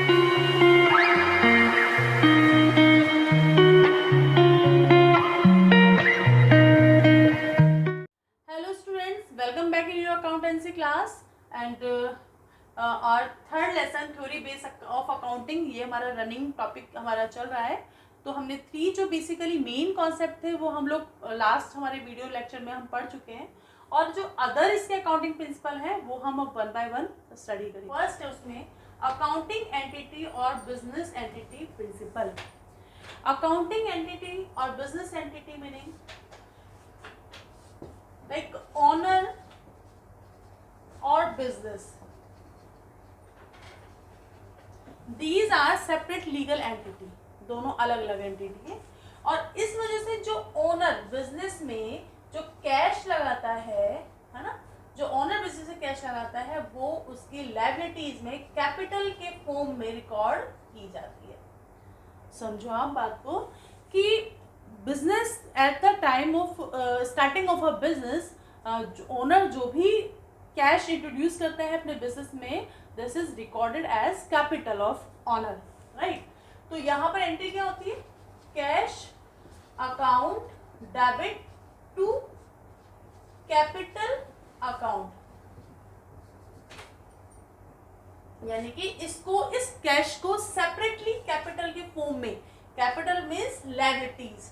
Hello students, welcome back in your accountancy class and our third lesson theory base of accounting। ये हमारा running topic हमारा चल रहा है। तो हमने 3 जो बेसिकली मेन कॉन्सेप्ट थे वो हम लोग लास्ट हमारे वीडियो लेक्चर में हम पढ़ चुके हैं, और जो अदर इसके अकाउंटिंग प्रिंसिपल हैं वो हम अब 1 बाय 1 स्टडी करेंगे। फर्स्ट है उसमें अकाउंटिंग एंटिटी और business entity principle. Accounting entity और business entity meaning like owner or business, these are separate legal entity, दोनों अलग अलग एंटिटी है। और इस वजह से जो ओनर बिजनेस में जो कैश लगाता है ना, जो ओनर बिजनेस में कैश लगाता है वो उसकी लायबिलिटीज में कैपिटल के फॉर्म में रिकॉर्ड की जाती है। समझो आप बात को कि business at the time of starting of a business, owner जो भी कैश इंट्रोड्यूस करता है अपने बिजनेस में, this is recorded as capital of owner, right. तो यहाँ पर एंट्री क्या होती है? Cash account debit to capital account, यानी कि इसको, इस कैश को सेपरेटली कैपिटल के फॉर्म में, capital means liabilities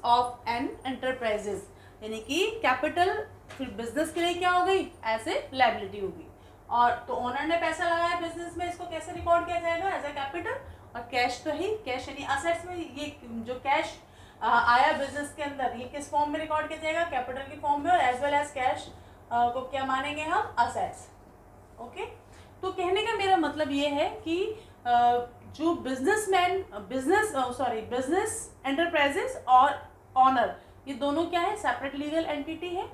of an enterprises, यानी कि कैपिटल फिर बिजनेस के लिए क्या हो गई? एज ए लायबिलिटी होगी। और तो ओनर ने पैसा लगाया बिजनेस में, इसको कैसे रिकॉर्ड किया जाएगा? As a capital. और कैश तो ही कैश, यानी असेट्स में ये जो कैश आया बिजनेस के अंदर, ये किस फॉर्म में रिकॉर्ड किया जाएगा? कैपिटल के फॉर्म में। और एज वेल एज कैश को क्या मानेंगे हम? असेट्स। ओके। तो कहने का मेरा मतलब ये है कि जो बिजनेसमैन, बिजनेस एंटरप्राइजेस और ऑनर, ये दोनों क्या है? सेपरेट लीगल एंटिटी है।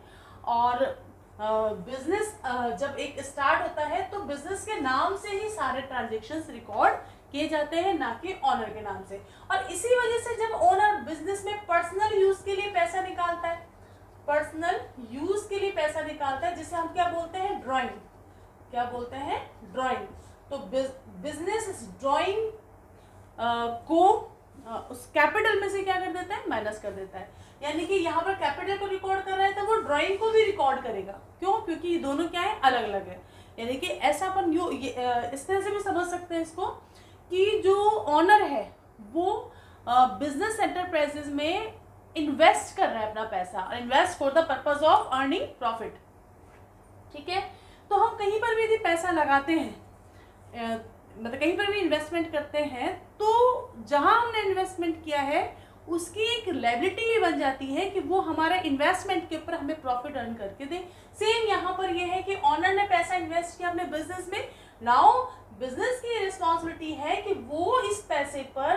और बिजनेस जब एक स्टार्ट होता है तो बिजनेस के नाम से ही सारे ट्रांजेक्शन्स रिकॉर्ड किए जाते हैं, ना कि ऑनर के नाम से। और इसी वजह से जब ओनर बिजनेस में पर्सनल यूज के लिए पैसा निकालता है, पर्सनल यूज के लिए पैसा निकालता है, जिसे हम क्या बोलते हैं? ड्रॉइंग। क्या बोलते हैं? ड्रॉइंग। तो बिजनेस ड्रॉइंग को उस कैपिटल में से क्या कर देता है? माइनस कर देता है। यानी कि यहाँ पर कैपिटल को रिकॉर्ड कर रहा है तो वो ड्राइंग को भी रिकॉर्ड करेगा। क्यों? क्योंकि ये दोनों क्या है? अलग अलग है। यानी कि ऐसा अपन इस तरह से भी समझ सकते हैं इसको कि जो ऑनर है वो बिजनेस एंटरप्राइजेज में इन्वेस्ट कर रहा है अपना पैसा, invest for the purpose of earning profit. ठीक है। तो हम कहीं पर भी यदि पैसा लगाते हैं, मतलब कहीं पर भी इन्वेस्टमेंट करते हैं, तो जहां हमने इन्वेस्टमेंट किया है उसकी एक लायबिलिटी ये बन जाती है कि वो हमारा इन्वेस्टमेंट के ऊपर हमें प्रॉफिट अर्न करके दे। सेम यहाँ पर ये है कि ऑनर ने पैसा इन्वेस्ट किया अपने बिजनेस में, नाउ बिजनेस की रिस्पॉन्सिबिलिटी है कि वो इस पैसे पर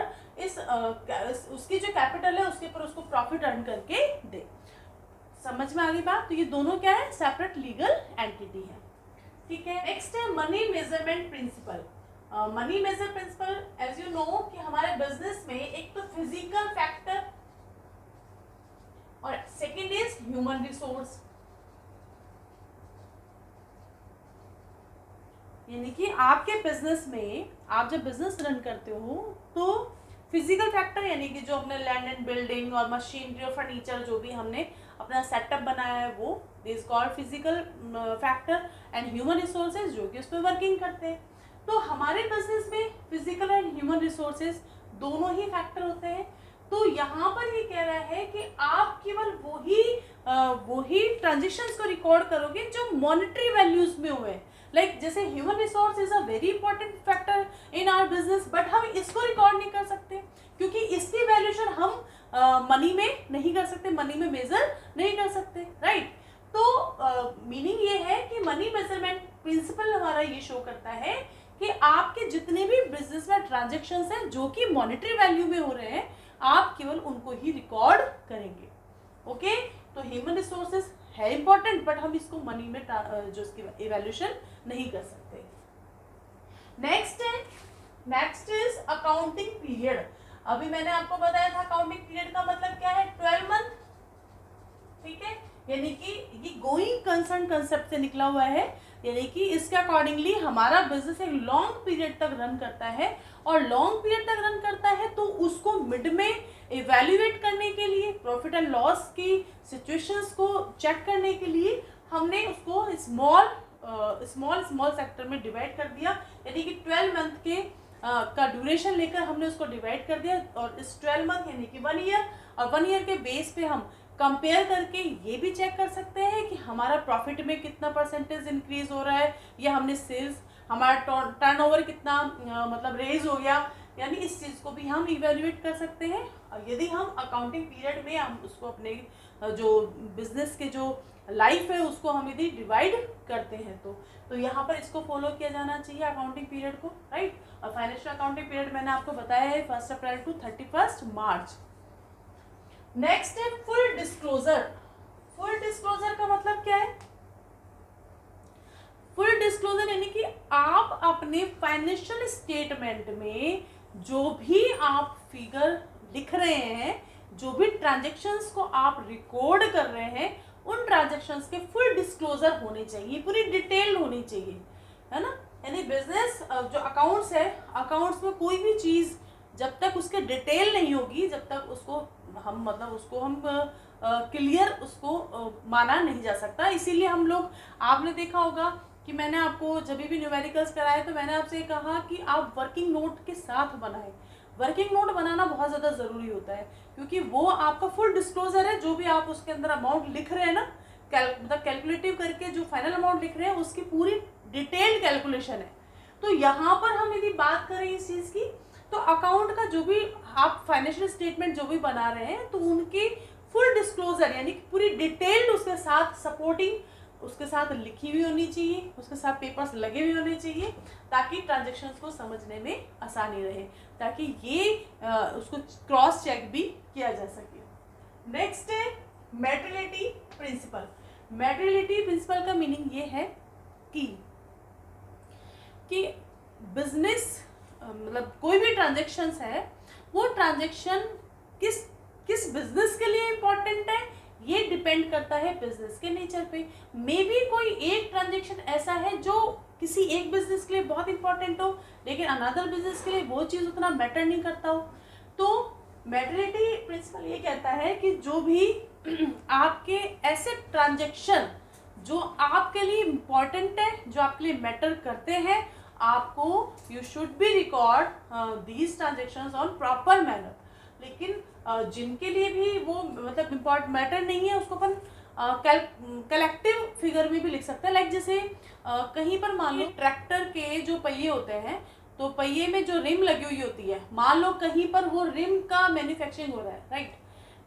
उसकी जो कैपिटल है उसके ऊपर उसको प्रॉफिट अर्न करके दे। समझ में आ गई बात? तो ये दोनों क्या है? सेपरेट लीगल एंटिटी है। ठीक है। नेक्स्ट है money measurement principle. Money measure principle, as you know कि हमारे बिजनेस में एक तो फिजिकल फैक्टर और सेकंड इज ह्यूमन रिसोर्स। यानी कि आपके बिजनेस में, आप जब बिजनेस रन करते हो तो फिजिकल फैक्टर, यानी कि जो अपने लैंड एंड बिल्डिंग और मशीनरी और फर्नीचर जो भी हमने अपना सेटअप बनाया है वो this called physical factor, and human resources जो कि उस पर वर्किंग करते हैं। तो हमारे बिजनेस में फिजिकल एंड ह्यूमन रिसोर्सेज दोनों ही फैक्टर होते हैं। तो यहाँ पर ये कह रहा है कि आप केवल वही ट्रांजेक्शन्स को रिकॉर्ड करोगे जो मॉनेटरी वैल्यूज में हुए। लाइक जैसे human resource is a very important factor in our business, but हम इसको रिकॉर्ड नहीं कर सकते क्योंकि इसकी वैल्यूशन हम मनी में नहीं कर सकते, मनी में मेजर नहीं कर सकते, राइट। तो मीनिंग ये है कि मनी मेजरमेंट प्रिंसिपल हमारा ये शो करता है कि आपके जितने भी बिजनेस में ट्रांजेक्शन्स हैं जो कि मॉनेटरी वैल्यू में हो रहे हैं, आप केवल उनको ही रिकॉर्ड करेंगे। ओके। तो ह्यूमन रिसोर्सेज है इंपॉर्टेंट, बट हम इसको मनी में जो इसकी इवैल्यूएशन नहीं कर सकते। Next is accounting period. अभी मैंने आपको बताया था अकाउंटिंग पीरियड का मतलब क्या है? 12 मंथ। ठीक है। यानी कि ये गोइंग कंसर्न कंसेप्ट से निकला हुआ है, यानी कि इसके अकॉर्डिंगली हमारा बिजनेस एक लॉन्ग पीरियड तक रन करता है, और लॉन्ग पीरियड तक रन करता है तो उसको मिड में इवैल्यूएट करने के लिए, प्रॉफिट एंड लॉस की सिचुएशंस को चेक करने के लिए हमने उसको स्मॉल सेक्टर में डिवाइड कर दिया, यानी कि 12 मंथ के का ड्यूरेशन लेकर हमने उसको डिवाइड कर दिया, और इस 12 मंथ यानी कि 1 ईयर, और 1 ईयर के बेस पे हम कंपेयर करके ये भी चेक कर सकते हैं कि हमारा प्रॉफिट में कितना परसेंटेज इंक्रीज हो रहा है, या हमने सेल्स, हमारा टर्नओवर कितना मतलब रेज हो गया, यानी इस चीज़ को भी हम इवेल्युएट कर सकते हैं। और यदि हम अकाउंटिंग पीरियड में हम उसको अपने जो बिजनेस के जो लाइफ है उसको हम यदि डिवाइड करते हैं तो यहाँ पर इसको फॉलो किया जाना चाहिए अकाउंटिंग पीरियड को, राइट। और फाइनेंशियल अकाउंटिंग पीरियड मैंने आपको बताया है 1 अप्रैल टू 31 मार्च। नेक्स्ट है फुल डिस्क्लोजर। फुल डिस्क्लोजर का मतलब क्या है? फुल डिस्क्लोजर यानी कि आप अपने फाइनेंशियल स्टेटमेंट में जो भी आप फिगर लिख रहे हैं, जो भी ट्रांजैक्शंस को आप रिकॉर्ड कर रहे हैं, उन ट्रांजैक्शंस के फुल डिस्क्लोजर होने चाहिए, पूरी डिटेल होनी चाहिए, है ना। यानी बिजनेस जो अकाउंट्स है, अकाउंट्स में कोई भी चीज़ जब तक उसके डिटेल नहीं होगी, जब तक उसको हम मतलब उसको हम क्लियर उसको माना नहीं जा सकता। इसीलिए हम लोग, आपने देखा होगा कि मैंने आपको जब भी न्यूमेरिकल्स कराए तो मैंने आपसे कहा कि आप वर्किंग नोट के साथ बनाएं। वर्किंग नोट बनाना बहुत ज़्यादा ज़रूरी होता है, क्योंकि वो आपका फुल डिस्क्लोजर है। जो भी आप उसके अंदर अमाउंट लिख रहे हैं ना, मतलब कैलकुलेटिव करके जो फाइनल अमाउंट लिख रहे हैं उसकी पूरी डिटेल्ड कैलकुलेशन है। तो यहाँ पर हम यदि बात करें इस चीज़ की, तो अकाउंट का जो भी आप फाइनेंशियल स्टेटमेंट जो भी बना रहे हैं, तो उनकी फुल डिस्क्लोजर यानी कि पूरी डिटेल्ड उसके साथ सपोर्टिंग उसके साथ लिखी हुई होनी चाहिए, उसके साथ पेपर्स लगे हुए होने चाहिए, ताकि ट्रांजैक्शंस को समझने में आसानी रहे, ताकि ये उसको क्रॉस चेक भी किया जा सके। नेक्स्ट है मैटेरियलिटी प्रिंसिपल। मैटेरियलिटी प्रिंसिपल का मीनिंग ये है कि बिजनेस मतलब कोई भी ट्रांजैक्शंस है, वो ट्रांजैक्शन किस बिजनेस के लिए इम्पोर्टेंट है, ये डिपेंड करता है बिजनेस के नेचर पे। मे बी कोई एक ट्रांजैक्शन ऐसा है जो किसी एक बिजनेस के लिए बहुत इंपॉर्टेंट हो, लेकिन अनदर बिजनेस के लिए वो चीज़ उतना मैटर नहीं करता हो। तो मैटेरियलिटी प्रिंसिपल ये कहता है कि जो भी आपके ऐसे ट्रांजैक्शन जो आपके लिए इम्पॉर्टेंट है, जो आपके लिए मैटर करते हैं, आपको you should be record these transactions on proper manner. लेकिन जिनके लिए भी वो मतलब इम्पॉर्टेंट मैटर नहीं है, उसको अपन कलेक्टिव फिगर में भी लिख सकते हैं। लाइक जैसे कहीं पर मान लो ट्रैक्टर के जो पहिए होते हैं, तो पहिए में जो रिम लगी हुई होती है, मान लो कहीं पर वो रिम का मैन्युफैक्चरिंग हो रहा है, राइट।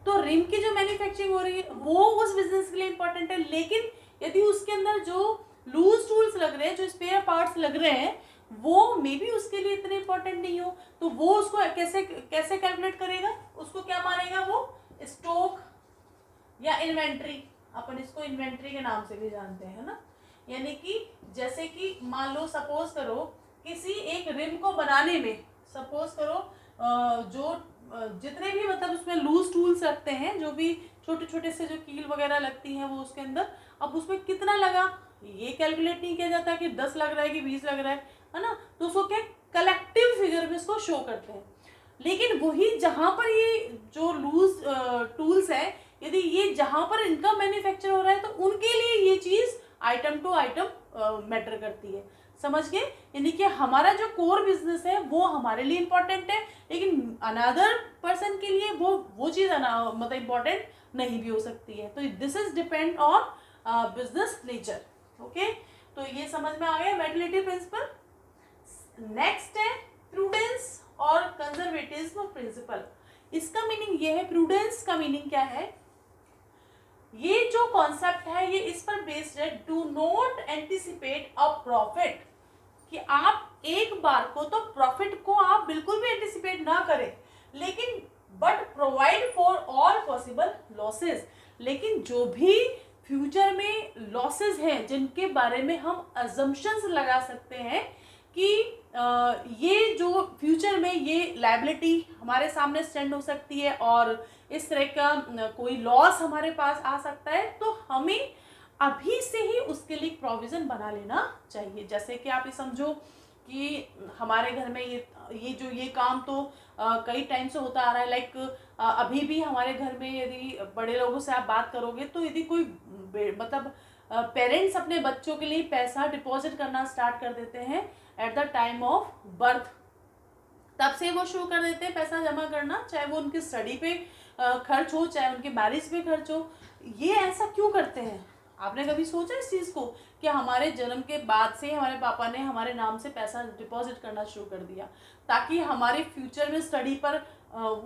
तो रिम की जो मैन्युफैक्चरिंग हो रही है वो उस बिजनेस के लिए इम्पोर्टेंट है, लेकिन यदि उसके अंदर जो लूज टूल्स लग रहे हैं, जो स्पेयर पार्ट्स लग रहे हैं, वो मे बी उसके लिए इतने इंपॉर्टेंट नहीं हो, तो वो उसको कैसे कैलकुलेट करेगा, उसको क्या मानेगा, वो स्टॉक या इन्वेंट्री, अपन इसको इन्वेंट्री के नाम से भी जानते हैं ना। यानी कि जैसे कि मान लो सपोज करो किसी एक रिम को बनाने में, सपोज करो जो जितने भी मतलब उसमें लूज टूल्स लगते हैं, जो भी छोटे छोटे से जो कील वगैरह लगती हैं वो उसके अंदर, अब उसमें कितना लगा ये कैलकुलेट नहीं किया जाता कि 10 लग रहा है कि 20 लग रहा है ना। तो उसको क्या कलेक्टिव फिगर में इसको शो करते हैं। लेकिन वही जहाँ पर ये जो लूज टूल्स है, यदि ये जहाँ पर इनका मैन्युफैक्चर हो रहा है, तो उनके लिए ये चीज़ आइटम टू आइटम मैटर करती है। समझ गए? यानी कि हमारा जो कोर बिजनेस है वो हमारे लिए इम्पोर्टेंट है, लेकिन अनदर पर्सन के लिए वो चीज़ मतलब इम्पोर्टेंट नहीं भी हो सकती है। तो this is depend on business nature. Okay, तो ये समझ में आ गया मैटेरियलिटी प्रिंसिपल। नेक्स्ट है प्रूडेंस और कंजर्वेटिज्म प्रिंसिपल। इसका मीनिंग ये है, प्रूडेंस का मीनिंग क्या है, ये जो कॉन्सेप्ट है ये इस पर बेस्ड है, do not anticipate a profit, कि आप एक बार को तो प्रॉफिट को आप बिल्कुल भी एंटिसिपेट ना करें, लेकिन but provide for all possible losses. लेकिन जो भी फ्यूचर में लॉसेस हैं जिनके बारे में हम अजम्पशंस लगा सकते हैं कि ये जो फ्यूचर में ये लायबिलिटी हमारे सामने स्टैंड हो सकती है और इस तरह का कोई लॉस हमारे पास आ सकता है, तो हमें अभी से ही उसके लिए प्रोविज़न बना लेना चाहिए। जैसे कि आप ये समझो कि हमारे घर में ये काम तो कई टाइम से होता आ रहा है। लाइक अभी भी हमारे घर में यदि बड़े लोगों से आप बात करोगे तो यदि कोई मतलब पेरेंट्स अपने बच्चों के लिए पैसा डिपॉजिट करना स्टार्ट कर देते हैं eight the time of birth, तब से वो शुरू कर देते हैं पैसा जमा करना, चाहे वो उनकी स्टडी पे खर्च हो, चाहे उनके मैरिज पे खर्च हो। ये ऐसा क्यों करते हैं? आपने कभी सोचा इस चीज़ को कि हमारे जन्म के बाद से हमारे पापा ने हमारे नाम से पैसा डिपॉजिट करना शुरू कर दिया ताकि हमारे फ्यूचर में स्टडी पर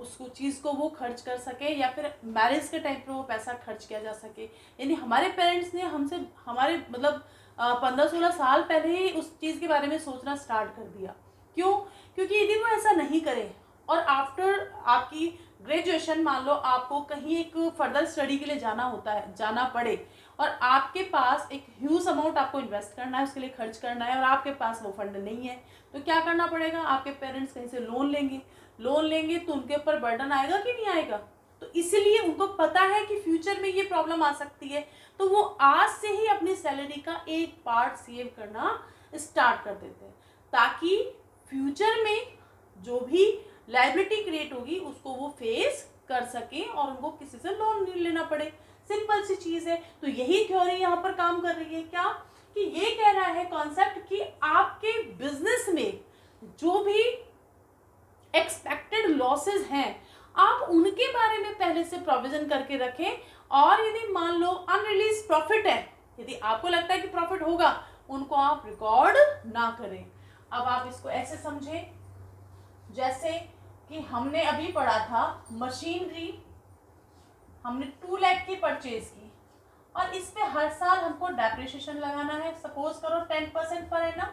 उसको चीज़ को वो खर्च कर सके, या फिर मैरिज के टाइम पर वो पैसा खर्च किया जा सके। यानी हमारे पेरेंट्स ने हमसे हमारे मतलब 15-16 साल पहले ही उस चीज़ के बारे में सोचना स्टार्ट कर दिया। क्यों? क्योंकि यदि वो ऐसा नहीं करें और आफ्टर आपकी ग्रेजुएशन मान लो आपको कहीं एक फर्दर स्टडी के लिए जाना पड़े और आपके पास एक ह्यूज अमाउंट आपको इन्वेस्ट करना है, उसके लिए खर्च करना है, और आपके पास वो फंड नहीं है, तो क्या करना पड़ेगा? आपके पेरेंट्स कहीं से लोन लेंगे तो उनके ऊपर बर्डन आएगा कि नहीं आएगा? तो इसीलिए उनको पता है कि फ्यूचर में ये प्रॉब्लम आ सकती है, तो वो आज से ही अपनी सैलरी का एक पार्ट सेव करना स्टार्ट कर देते हैं ताकि फ्यूचर में जो भी लायबिलिटी क्रिएट होगी उसको वो फेस कर सके और उनको किसी से लोन नहीं लेना पड़े। सिंपल सी चीज़ है। तो यही थ्योरी यहाँ पर काम कर रही है क्या, कि ये कह रहा है कॉन्सेप्ट कि आपके बिजनेस में जो भी एक्सपेक्टेड लॉसेस हैं आप उनके बारे में पहले से प्रोविजन करके रखें, और यदि मान लो अनरिलीज प्रॉफिट है, यदि आपको लगता है कि प्रॉफिट होगा, उनको आप रिकॉर्ड ना करें। अब आप इसको ऐसे समझें जैसे कि हमने अभी पढ़ा था मशीनरी हमने 2 लाख की परचेज की और इस पे हर साल हमको डेप्रिसिएशन लगाना है, सपोज करो 10% पर एनम,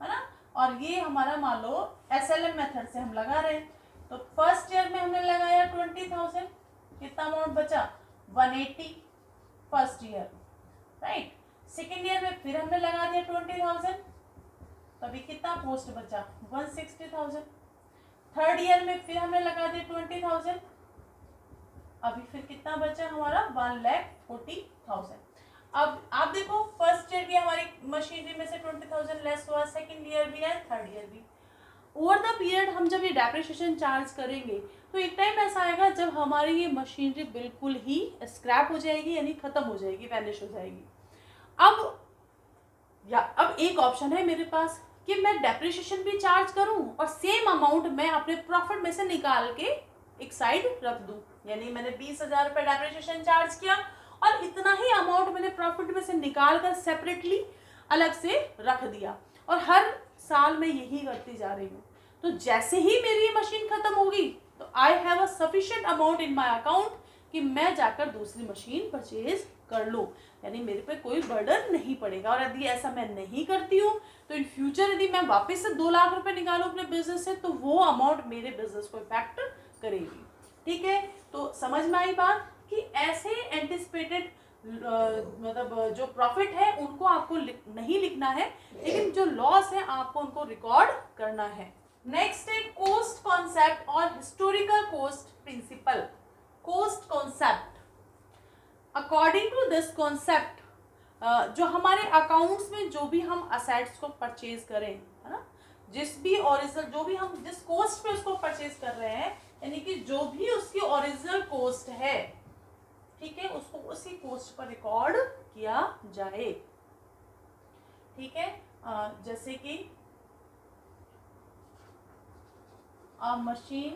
है ना। और ये हमारा मान लो SLM मेथड से हम लगा रहे हैं, तो फर्स्ट ईयर में हमने लगाया 20,000, कितना अमाउंट बचा 180 first year, right. Second year में फिर हमने लगा दिया 20,000, तो अभी कितना पोस्ट बचा 160,000। थर्ड ईयर में फिर हमने लगा दिया 20,000, अभी फिर कितना बचा हमारा 1,40,000। अब आप देखो फर्स्ट ईयर भी हमारी मशीनरी में से 20,000 लेस हुआ, सेकंड ईयर भी है, थर्ड ईयर भी। ओवर द पीरियड हम जब ये डेप्रिसिएशन चार्ज करेंगे तो एक टाइम ऐसा आएगा जब हमारी ये मशीनरी बिल्कुल ही स्क्रैप हो जाएगी, यानी खत्म हो जाएगी, वैनिश हो जाएगी। अब एक ऑप्शन है मेरे पास कि मैं डेप्रिसिएशन भी चार्ज करूं और सेम अमाउंट मैं अपने प्रॉफिट में से निकाल के एक साइड रख दूं। यानी मैंने 20,000 रुपये डेप्रिसिएशन चार्ज किया और इतना ही अमाउंट मैंने प्रॉफिट में से निकाल कर सेपरेटली अलग से रख दिया, और हर साल मैं यही करती जा रही हूँ। तो जैसे ही मेरी ये मशीन खत्म होगी तो I have a sufficient amount in my account कि मैं जाकर दूसरी मशीन परचेज कर लूँ, यानी मेरे पे कोई बर्डन नहीं पड़ेगा। और यदि ऐसा मैं नहीं करती हूँ तो इन फ्यूचर यदि मैं वापस से 2 लाख रुपए निकालूँ अपने बिजनेस से तो वो अमाउंट मेरे बिजनेस को इफेक्ट करेगी। ठीक है, तो समझ में आई बात कि ऐसे एंटिसिपेटेड मतलब जो प्रॉफिट है उनको आपको नहीं लिखना है, लेकिन जो लॉस है आपको उनको रिकॉर्ड करना है। नेक्स्ट है कोस्ट कॉन्सेप्ट और historical cost principle. Cost concept, according to this concept जो हमारे अकाउंट्स में जो भी हम असेट्स को परचेज करें, है ना, जिस भी ओरिजिनल जो भी हम जिस कोस्ट पे उसको परचेज कर रहे हैं, यानी कि जो भी उसकी ओरिजिनल कोस्ट है, ठीक है, उसको उसी कोस्ट पर रिकॉर्ड किया जाए। ठीक है, जैसे कि a machine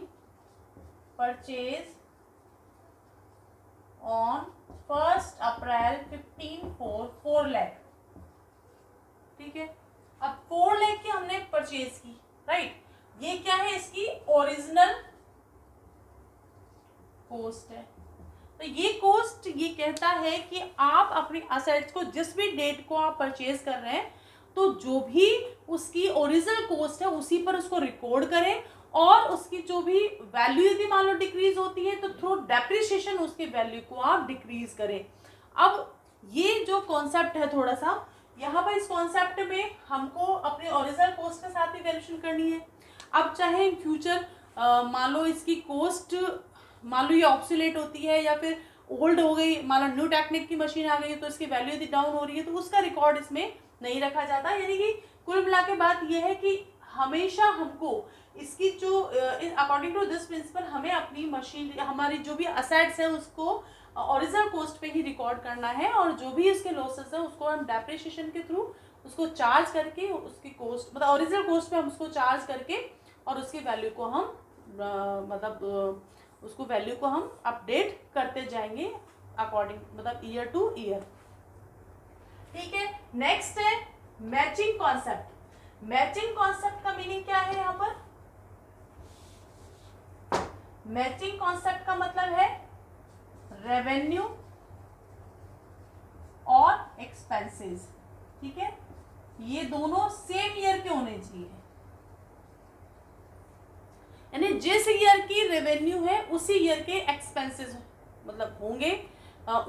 purchase on 1st April 4 lakh. ठीक है, अब 4 लाख की हमने परचेज की, राइट। ये क्या है, इसकी ओरिजिनल कोस्ट है। तो ये कोस्ट ये कहता है कि आप अपनी असेट्स को जिस भी डेट को आप परचेज कर रहे हैं तो जो भी उसकी ओरिजिनल कोस्ट है उसी पर उसको रिकॉर्ड करें, और उसकी जो भी वैल्यू यदि मान लो डिक्रीज होती है तो थ्रू डेप्रिसिएशन उसके वैल्यू को आप डिक्रीज करें। अब ये जो कॉन्सेप्ट है थोड़ा सा यहाँ पर इस कॉन्सेप्ट में हमको अपने ओरिजिनल कॉस्ट के साथ ही वैल्यूएशन करनी है। अब चाहे इन फ्यूचर मान लो इसकी कॉस्ट, मान लो ये ऑब्सोलेट होती है या फिर ओल्ड हो गई, मान लो न्यू टेक्निक की मशीन आ गई है तो इसकी वैल्यू यदि डाउन हो रही है तो उसका रिकॉर्ड इसमें नहीं रखा जाता। यानी कि कुल मिला के बात यह है कि हमेशा हमको इसकी जो अकॉर्डिंग टू दिस प्रिंसिपल हमें अपनी मशीन, हमारी जो भी असेट्स है उसको ओरिजिनल कॉस्ट पे ही रिकॉर्ड करना है, और जो भी इसके लॉसेस है उसको हम डेप्रिसिएशन के थ्रू उसको चार्ज करके उसकी कॉस्ट, मतलब ओरिजिनल कॉस्ट पे हम उसको चार्ज करके और उसकी वैल्यू को हम उसको वैल्यू को हम अपडेट करते जाएंगे अकॉर्डिंग, मतलब ईयर टू ईयर। ठीक है, नेक्स्ट है मैचिंग कॉन्सेप्ट। मैचिंग कॉन्सेप्ट का मीनिंग क्या है यहाँ पर? मैचिंग कॉन्सेप्ट का मतलब है रेवेन्यू और एक्सपेंसेस। ठीक है, ये दोनों सेम ईयर के होने चाहिए, यानी जिस ईयर की रेवेन्यू है उसी ईयर के एक्सपेंसेस मतलब होंगे,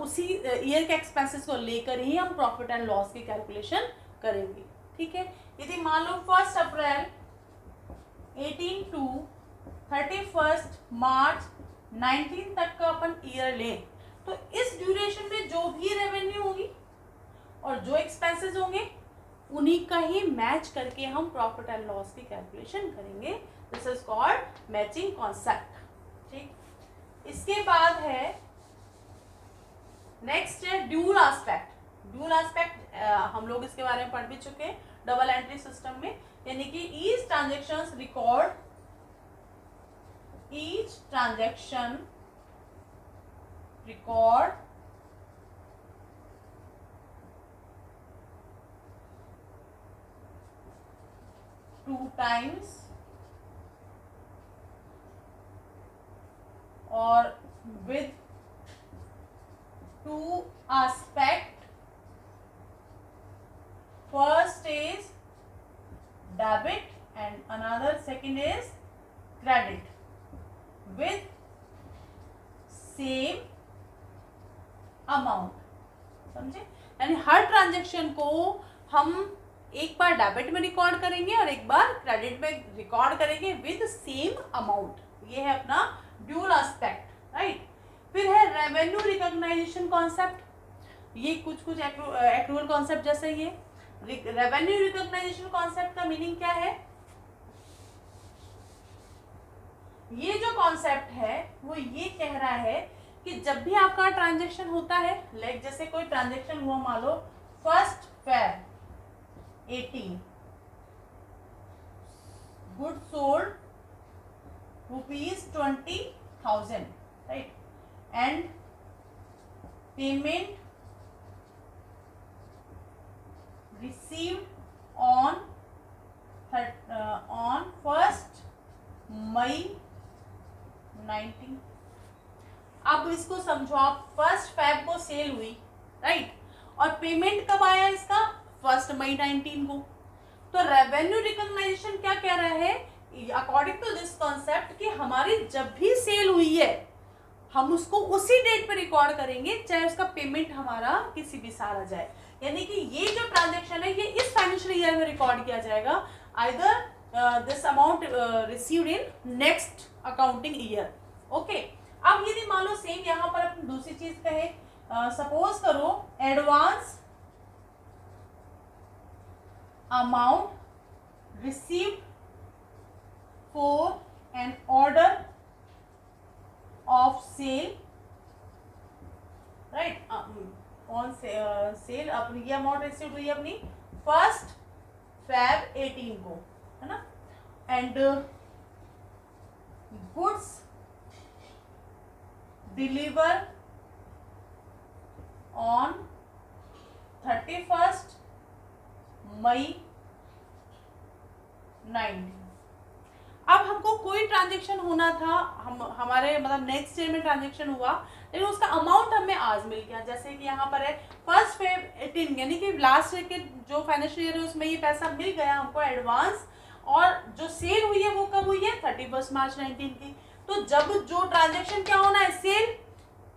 उसी ईयर के एक्सपेंसेस को लेकर ही हम प्रॉफिट एंड लॉस की कैलकुलेशन करेंगे। ठीक है, यदि मान लो 1 अप्रैल 18 टू 31 मार्च 19 तक का अपन ईयर लें तो इस ड्यूरेशन में जो भी रेवेन्यू होगी और जो एक्सपेंसेस होंगे उन्हीं का ही मैच करके हम प्रॉफिट एंड लॉस की कैलकुलेशन करेंगे। This is called matching concept. ठीक, इसके बाद है नेक्स्ट है ड्यूल एस्पेक्ट। ड्यूल एस्पेक्ट हम लोग इसके बारे में पढ़ भी चुके हैं डबल एंट्री सिस्टम में, यानी कि each transaction record two times और with two aspect. First is debit and another second is credit with same amount. समझे? यानी हर ट्रांजेक्शन को हम एक बार डेबिट में रिकॉर्ड करेंगे और एक बार क्रेडिट में रिकॉर्ड करेंगे विद सेम अमाउंट। ये है अपना ड्यूल एस्पेक्ट, राइट। फिर है रेवेन्यू रिकॉग्नाइजेशन कॉन्सेप्ट। ये कुछ एक्रूअल कॉन्सेप्ट जैसे ये रेवेन्यू रिकॉग्नाइजेशन कॉन्सेप्ट का मीनिंग क्या है? ये जो कॉन्सेप्ट है वो ये कह रहा है कि जब भी आपका ट्रांजैक्शन होता है, लाइक जैसे कोई ट्रांजैक्शन हुआ मान लो 1 Feb 18, good sold ₹20,000, right, and payment received on 1 मई 19। अब इसको समझो आप, 1 Feb को सेल हुई, राइट, और पेमेंट कब आया इसका? 1 मई 19 को। तो रेवेन्यू रिकॉग्नाइजेशन क्या कह रहा है अकॉर्डिंग टू दिस कॉन्सेप्ट कि हमारी जब भी सेल हुई है हम उसको उसी डेट पे रिकॉर्ड करेंगे, चाहे उसका पेमेंट हमारा किसी भी साल आ जाए। यानी कि ये जो ट्रांजैक्शन है ये इस फाइनेंशियल ईयर में रिकॉर्ड किया जाएगा, either this amount received in next accounting year. Okay, अब यदि मान लो सेम यहाँ पर अपनी दूसरी चीज कहे, सपोज करो advance amount received for an order of sale, right, on sale अपनी ये अमाउंट रिसीव हुई अपनी 1 Feb 18 को, है ना, एंड गुड्स डिलीवर ऑन 31 मई 19। अब हमको कोई ट्रांजैक्शन होना था, हमारे मतलब नेक्स्ट ईयर में ट्रांजैक्शन हुआ, लेकिन उसका अमाउंट हमें आज मिल गया। जैसे कि यहाँ पर है 1 Feb 18, यानी कि लास्ट ईयर के जो फाइनेंशियल ईयर है उसमें ये पैसा मिल गया हमको एडवांस, और जो सेल हुई है वो कब हुई है? 31 मार्च 19 की। तो जब जो ट्रांजेक्शन क्या होना है, सेल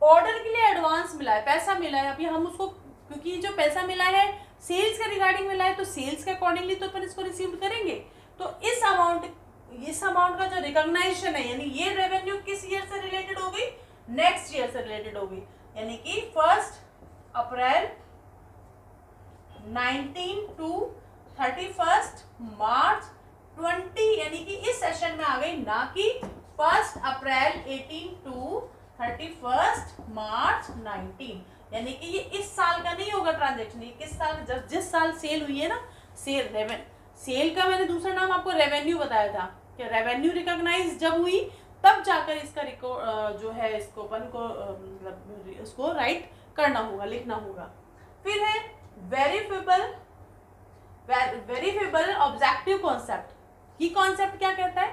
ऑर्डर के लिए एडवांस मिला है, पैसा मिला है, अभी हम उसको, क्योंकि जो पैसा मिला है सेल्स के रिगार्डिंग में लाए तो सेल्स के अकॉर्डिंगली तो अपन इसको रिसीव करेंगे। तो इस अमाउंट का जो रिकॉग्नाइजेशन है, यानी ये रेवेन्यू किस ईयर से रिलेटेड हो गई, नेक्स्ट ईयर से रिलेटेड हो गई, यानी कि 1 अप्रैल 19 टू 31 मार्च 20, यानी कि इस सेशन में आ गई, ना कि 1 अप्रैल 18 टू 31 मार्च 19, यानी कि ये इस साल का नहीं होगा ट्रांजेक्शन, ये किस साल, जब जिस साल सेल हुई है ना, सेल का मैंने दूसरा नाम आपको रेवेन्यू बताया था कि रेवेन्यू रिकॉग्नाइज जब हुई तब जाकर इसका रिकॉर्ड जो है इसको अपन को मतलब उसको राइट करना होगा, लिखना होगा। फिर है वेरीफेबल ऑब्जेक्टिव कॉन्सेप्ट। ये कॉन्सेप्ट क्या कहता है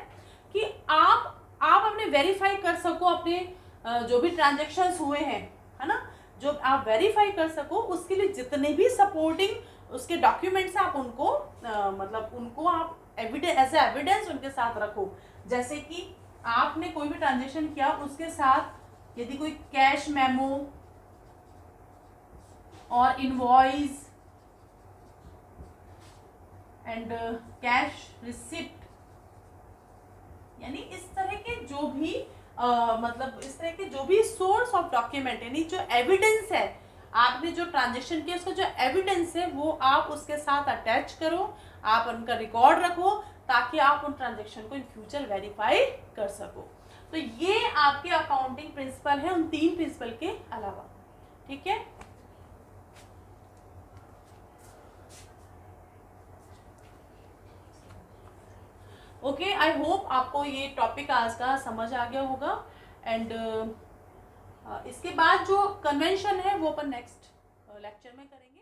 कि आप अपने वेरीफाई कर सको अपने जो भी ट्रांजेक्शन्स हुए हैं, है ना, जो आप वेरीफाई कर सको उसके लिए जितने भी सपोर्टिंग उसके डॉक्यूमेंट्स आप उनको मतलब उनको आप एज एविडेंस उनके साथ रखो। जैसे कि आपने कोई भी ट्रांजेक्शन किया उसके साथ यदि कोई कैश मेमो और इनवॉइस एंड कैश रिसिप्ट, यानी इस तरह के जो भी मतलब इस तरह के जो भी सोर्स ऑफ डॉक्यूमेंट, यानी जो एविडेंस है, आपने जो ट्रांजेक्शन किया उसका जो एविडेंस है वो आप उसके साथ अटैच करो, आप उनका रिकॉर्ड रखो, ताकि आप उन ट्रांजेक्शन को इन फ्यूचर वेरीफाई कर सको। तो ये आपके अकाउंटिंग प्रिंसिपल है उन 3 प्रिंसिपल के अलावा, ठीक है। ओके, आई होप आपको ये टॉपिक आज का समझ आ गया होगा। एंड इसके बाद जो कन्वेंशन है वो अपन नेक्स्ट लेक्चर में करेंगे।